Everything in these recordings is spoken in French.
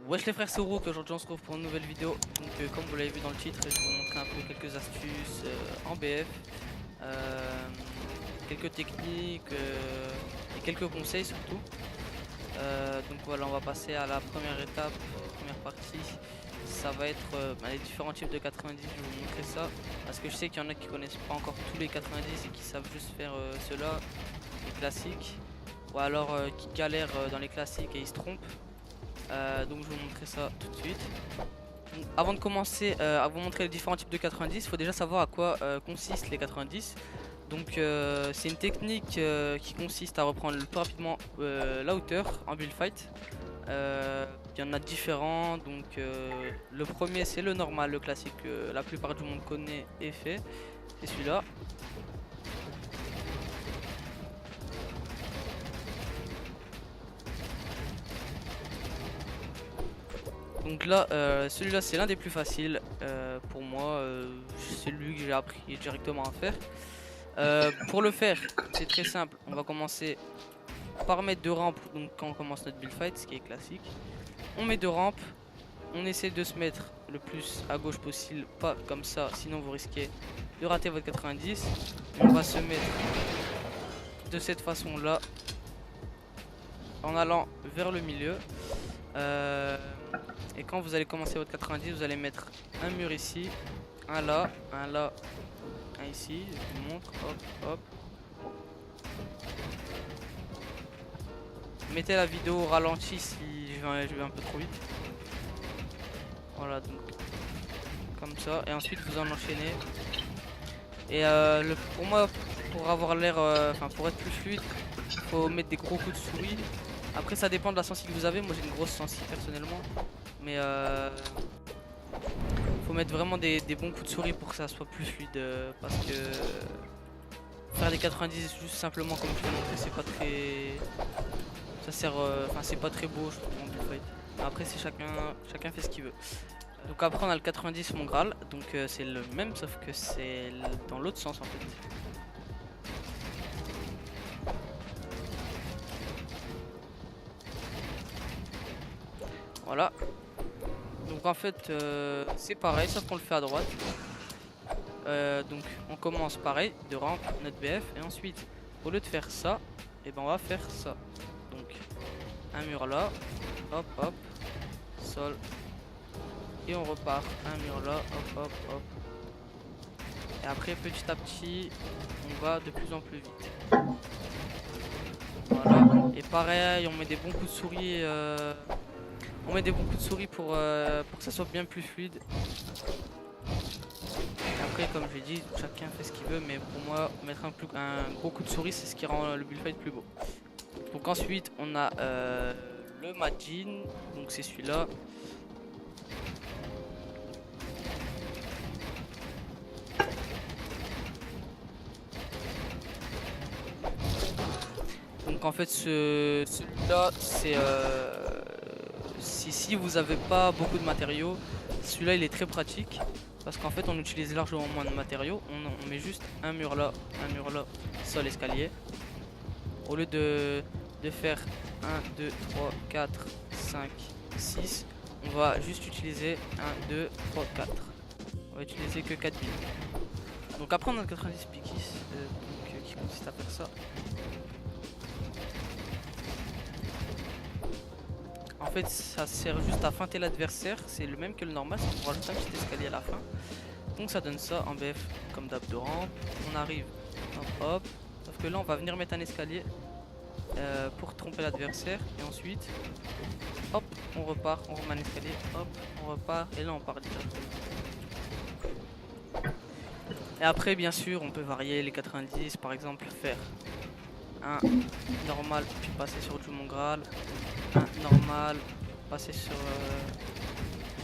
Wesh les frères, c'est Rook. Aujourd'hui on se retrouve pour une nouvelle vidéo. Donc comme vous l'avez vu dans le titre, je vais vous montrer un peu quelques astuces en BF, euh, quelques techniques et quelques conseils surtout. Donc voilà, on va passer à la première étape, première partie. Ça va être les différents types de 90, je vais vous montrer ça. Parce que je sais qu'il y en a qui connaissent pas encore tous les 90 et qui savent juste faire ceux-là, les classiques. Ou alors qui galèrent dans les classiques et ils se trompent. Donc je vais vous montrer ça tout de suite. Donc, avant de commencer à vous montrer les différents types de 90, il faut déjà savoir à quoi consistent les 90. Donc c'est une technique qui consiste à reprendre le plus rapidement la hauteur en build fight. Il y en a différents, donc le premier c'est le normal, le classique que la plupart du monde connaît et fait, c'est celui-là. Donc là, celui-là c'est l'un des plus faciles pour moi, c'est lui que j'ai appris directement à faire. Pour le faire, c'est très simple, on va commencer par mettre deux rampes, donc quand on commence notre build fight, ce qui est classique. On met deux rampes, on essaie de se mettre le plus à gauche possible, pas comme ça, sinon vous risquez de rater votre 90. On va se mettre de cette façon là, en allant vers le milieu. Et quand vous allez commencer votre 90, vous allez mettre un mur ici, un là, un ici. Je vous montre, hop, hop. Mettez la vidéo au ralenti si je vais un peu trop vite. Voilà, donc comme ça. Et ensuite vous en enchaînez. Et pour moi, pour avoir l'air, pour être plus fluide, faut mettre des gros coups de souris. Après ça dépend de la sensi que vous avez. Moi j'ai une grosse sensi personnellement. Mais faut mettre vraiment des bons coups de souris pour que ça soit plus fluide. Parce que faire des 90 juste simplement comme je vous l'ai montré, c'est pas très... Ça sert... c'est pas très beau je trouve en build fight. Après c'est chacun fait ce qu'il veut. Donc après on a le 90 mon Graal. Donc c'est le même sauf que c'est dans l'autre sens en fait. Voilà. Donc en fait c'est pareil sauf qu'on le fait à droite. Donc on commence pareil de rampe notre BF et ensuite au lieu de faire ça, et ben on va faire ça. Donc un mur là, hop hop, sol, et on repart un mur là, hop hop hop. Et après petit à petit on va de plus en plus vite. Voilà. Et pareil on met des bons coups de souris. On met des bons coups de souris pour que ça soit bien plus fluide. Après comme je l'ai dit, chacun fait ce qu'il veut, mais pour moi mettre un gros coup de souris c'est ce qui rend le build fight plus beau. Donc ensuite on a le Majin, donc c'est celui-là. Donc en fait celui-là c'est si vous avez pas beaucoup de matériaux, celui-là il est très pratique. Parce qu'en fait on utilise largement moins de matériaux. On met juste un mur là, sol, escalier. Au lieu de faire 1, 2, 3, 4, 5, 6, on va juste utiliser 1, 2, 3, 4. On va utiliser que 4 billes. Donc après on a le 90 piquis qui consiste à faire ça. En fait ça sert juste à feinter l'adversaire, c'est le même que le normal, c'est pour rajouter un petit escalier à la fin. Donc ça donne ça en BF comme d'hab de rampe. On arrive, hop hop, sauf que là on va venir mettre un escalier pour tromper l'adversaire. Et ensuite, hop, on repart, on remet un escalier, hop, on repart et là on part directement. Et après bien sûr on peut varier les 90, par exemple faire un normal puis passer sur du Mon Graal, un normal, passer sur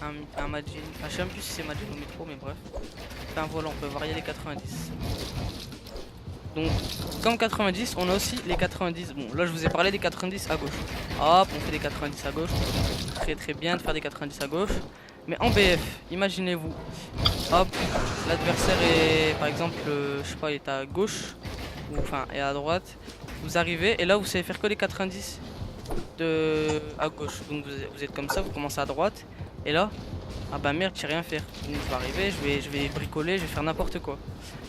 un Majin, enfin je sais même plus si c'est Majin ou Mitro mais bref. Enfin voilà, on peut varier les 90. Donc comme 90 on a aussi les 90, bon là je vous ai parlé des 90 à gauche. Hop on fait des 90 à gauche, très bien de faire des 90 à gauche. Mais en BF, imaginez-vous, hop, l'adversaire est par exemple, je sais pas, il est à gauche, ou enfin est à droite. Vous arrivez et là vous savez faire que les 90. à gauche. Donc vous êtes comme ça, vous commencez à droite. Et là, ah bah merde, je sais rien faire. Donc je vais arriver, je vais bricoler, je vais faire n'importe quoi.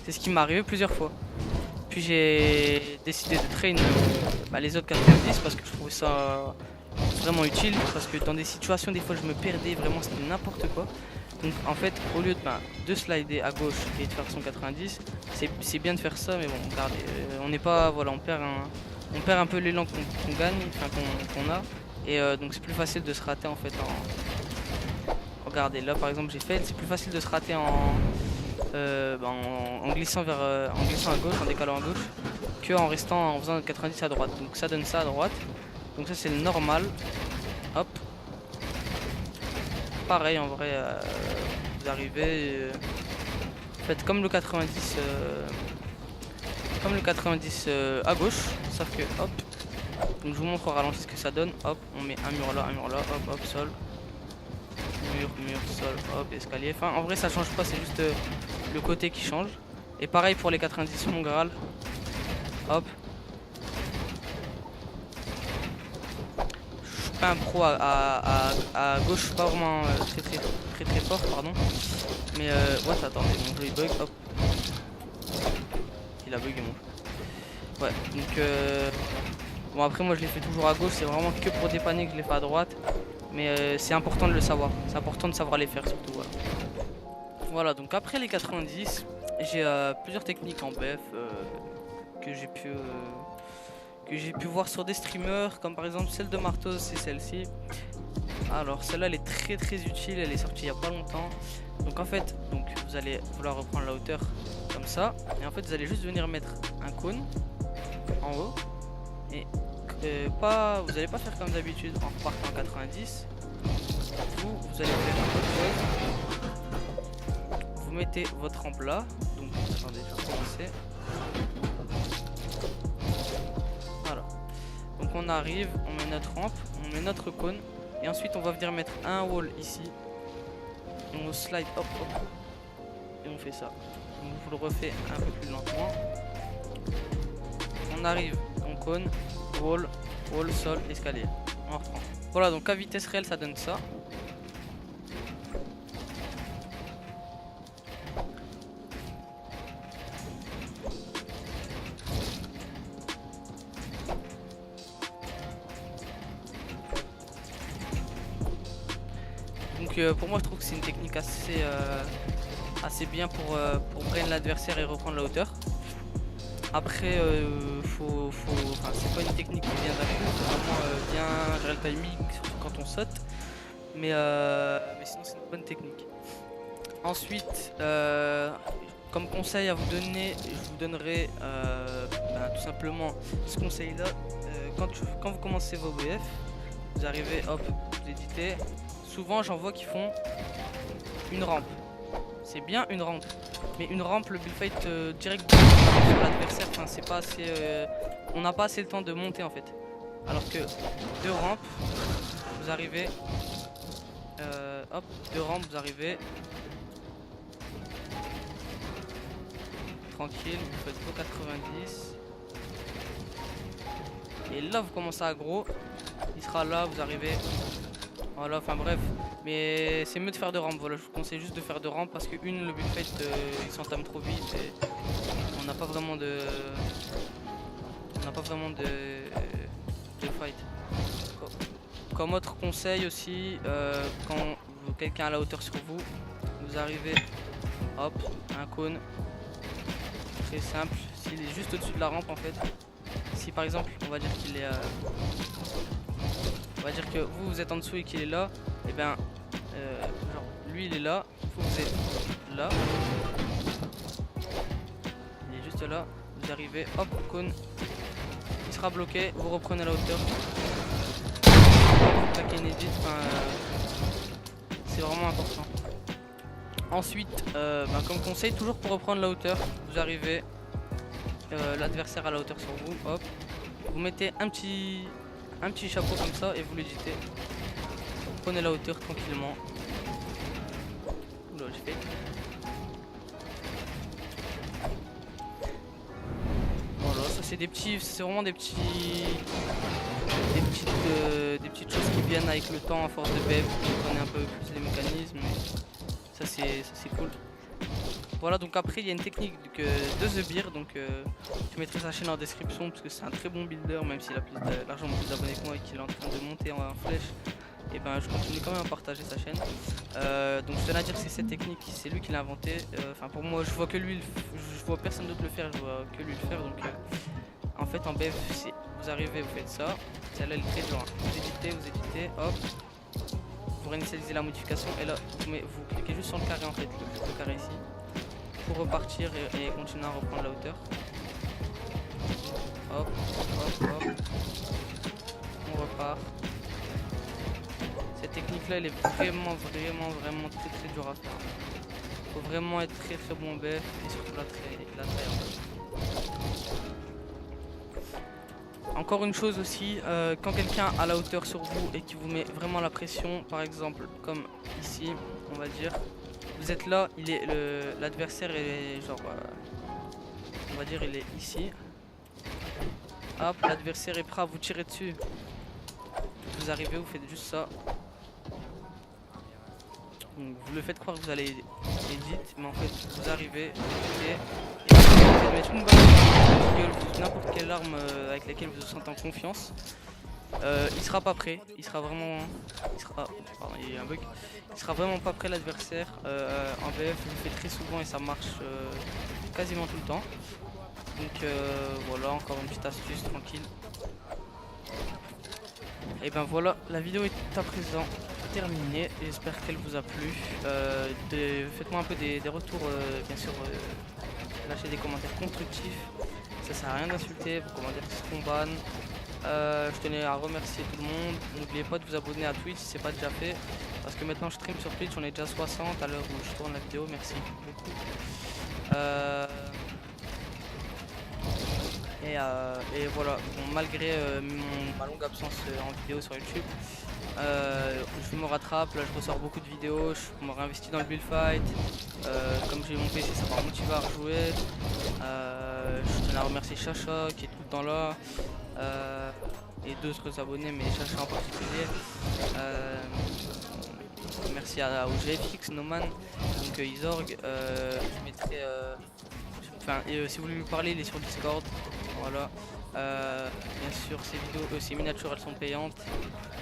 C'est ce qui m'est arrivé plusieurs fois. Puis j'ai décidé de train les autres 90 parce que je trouvais ça vraiment utile. Parce que dans des situations, des fois je me perdais, vraiment c'était n'importe quoi. Donc en fait, au lieu de slider à gauche et de faire son 90, c'est bien de faire ça, mais bon, regardez, on n'est pas, voilà, on perd un peu l'élan qu'on gagne, enfin qu'on a. Et donc c'est plus facile de se rater en fait regardez, là par exemple j'ai fait, c'est plus facile de se rater en glissant en glissant à gauche, en décalant à gauche, que en restant en faisant 90 à droite. Donc ça donne ça à droite. Donc ça c'est le normal. Hop. Pareil en vrai, vous arrivez, faites comme le 90, à gauche, sauf que hop. Donc je vous montre au ralenti ce que ça donne. Hop, on met un mur là, hop, hop, sol. Mur, sol, hop, escalier. Enfin, en vrai, ça change pas, c'est juste le côté qui change. Et pareil pour les 90, mon Graal. Hop. Je suis pas un pro à gauche, je suis pas vraiment très fort, pardon. Mais what, attendez, mon jeu il bug, hop. Il a bugué mon jeu. Ouais, donc bon, après, moi je l'ai fait toujours à gauche, c'est vraiment que pour dépanner que je l'ai fait à droite. Mais c'est important de le savoir, c'est important de savoir les faire surtout. Voilà, voilà, donc après les 90, j'ai plusieurs techniques en BF que j'ai pu voir sur des streamers, comme par exemple celle de Martos, c'est celle-ci. Alors celle-là elle est très utile, elle est sortie il n'y a pas longtemps. Donc en fait, vous allez vouloir reprendre la hauteur comme ça. Et en fait vous allez juste venir mettre un cône en haut. Et vous allez pas faire comme d'habitude en repartant en 90. Vous allez faire autre chose. Vous mettez votre rampe là. Donc attendez, je vais recommencer. Voilà. Donc on arrive, on met notre rampe, on met notre cône. Et ensuite on va venir mettre un wall ici. Et on slide hop. Et on fait ça. Donc je vous le refais un peu plus lentement. On arrive, on cône, wall, sol, escalier. On reprend. Voilà, donc à vitesse réelle ça donne ça. Donc pour moi je trouve que c'est une technique assez bien pour brain l'adversaire et reprendre la hauteur. Après c'est pas une technique qui vient d'un coup, faut vraiment bien gérer le timing, surtout quand on saute. Mais sinon c'est une bonne technique. Ensuite, comme conseil à vous donner, je vous donnerai tout simplement ce conseil là. Quand vous commencez vos BF, vous arrivez, hop, vous éditez. Souvent j'en vois qui font une rampe. C'est bien une rampe, mais une rampe, le build fight direct sur l'adversaire, enfin c'est pas assez, on n'a pas assez le temps de monter en fait. Alors que deux rampes, vous arrivez, hop, deux rampes, vous arrivez tranquille, vous faites vos 90. Et là vous commencez à gros, il sera là, vous arrivez. Voilà, enfin bref, mais c'est mieux de faire de rampe. Voilà, je vous conseille juste de faire de rampe parce que le build fight il s'entame trop vite et on n'a pas vraiment de fight. Comme autre conseil aussi, quand quelqu'un a la hauteur sur vous, vous arrivez, hop, un cône, très simple. S'il est juste au-dessus de la rampe en fait, si par exemple on va dire qu'il est on va dire que vous êtes en dessous et qu'il est là, et bien genre lui il est là, vous êtes là, il est juste là, vous arrivez, hop, cône, il sera bloqué, vous reprenez la hauteur, vous claquez une edit, c'est vraiment important. Ensuite, comme conseil, toujours pour reprendre la hauteur, vous arrivez, l'adversaire à la hauteur sur vous, hop, vous mettez un petit chapeau comme ça et vous l'éditez. Prenez la hauteur tranquillement. Oula, j'ai fait. Voilà, ça c'est vraiment des petits des petites choses qui viennent avec le temps à force de BF, vous connaissez un peu plus les mécanismes, mais ça c'est cool. Voilà, donc après il y a une technique de The Beer, donc je mettrai sa chaîne en description parce que c'est un très bon builder, même s'il a largement plus d'abonnés que moi et qu'il est en train de monter en flèche. Et ben je continue quand même à partager sa chaîne. Donc je tenais à dire que c'est cette technique, c'est lui qui l'a inventé. Enfin pour moi je vois que lui, je vois personne d'autre le faire, je vois que lui le faire. Donc en fait en BF vous arrivez, vous faites ça. Celle-là elle est très dure, hein. Vous éditez, hop. Vous réinitialisez la modification et là vous cliquez juste sur le carré en fait, le carré ici. Pour repartir et continuer à reprendre la hauteur. Hop, hop, hop. On repart. Cette technique là elle est vraiment très dure à faire. Faut vraiment être très bon en BF et surtout la taille en fait. Encore une chose aussi, quand quelqu'un a la hauteur sur vous et qui vous met vraiment la pression, par exemple comme ici on va dire, vous êtes là, l'adversaire est genre on va dire il est ici. Hop, l'adversaire est prêt à vous tirer dessus. Vous arrivez, vous faites juste ça. Donc, vous le faites croire que vous allez edit, mais en fait vous arrivez et vous allez mettre une balle ou n'importe quelle arme avec laquelle vous vous sentez en confiance. Il sera pas prêt, pardon, il y a un bug. Il sera vraiment pas prêt l'adversaire. En VF je le fais très souvent et ça marche quasiment tout le temps. Donc voilà, encore une petite astuce tranquille. Et ben voilà, la vidéo est à présent terminée, j'espère qu'elle vous a plu. Faites-moi un peu des retours, bien sûr, lâchez des commentaires constructifs, ça sert à rien d'insulter, vos commentaires seront ban. Je tenais à remercier tout le monde, n'oubliez pas de vous abonner à Twitch si c'est pas déjà fait, parce que maintenant je stream sur Twitch, on est déjà 60 à l'heure où je tourne la vidéo, merci beaucoup. Et voilà, bon, malgré ma longue absence en vidéo sur YouTube, je me rattrape, là je ressors beaucoup de vidéos, je me réinvestis dans le build fight, comme j'ai mon PC ça m'a motivé à rejouer, je tenais à remercier Chacha qui est tout le temps là, et d'autres abonnés mais Chacha en particulier, merci au GFX, Noman, donc Isorg, je mettrai... si vous voulez lui parler, il est sur Discord. Voilà. Bien sûr, ces miniatures elles sont payantes.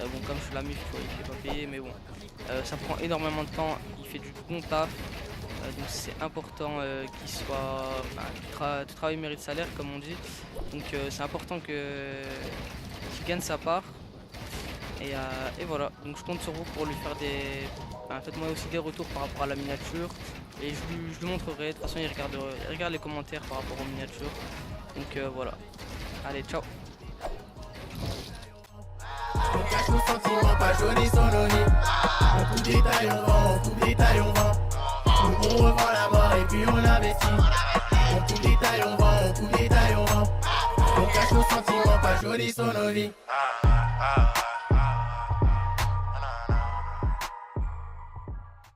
Bon, comme je suis la mif, il est pas payé, mais bon, ça prend énormément de temps. Il fait du bon taf, donc c'est important qu'il soit. Tout travail mérite salaire, comme on dit. Donc c'est important qu'il gagne sa part. Et voilà. Donc je compte sur vous pour lui faire des. Faites-moi aussi des retours par rapport à la miniature et je lui montrerai, de toute façon il regarde les commentaires par rapport aux miniatures, donc voilà, allez ciao. On cache nos sentiments, pas joli sononyme. On coupe détail, on vend, on coupe détail, on vend. On revend la mort et puis on investit. On coupe détail, on vend, on coupe détail, on vend. On cache nos sentiments, pas joli sononyme.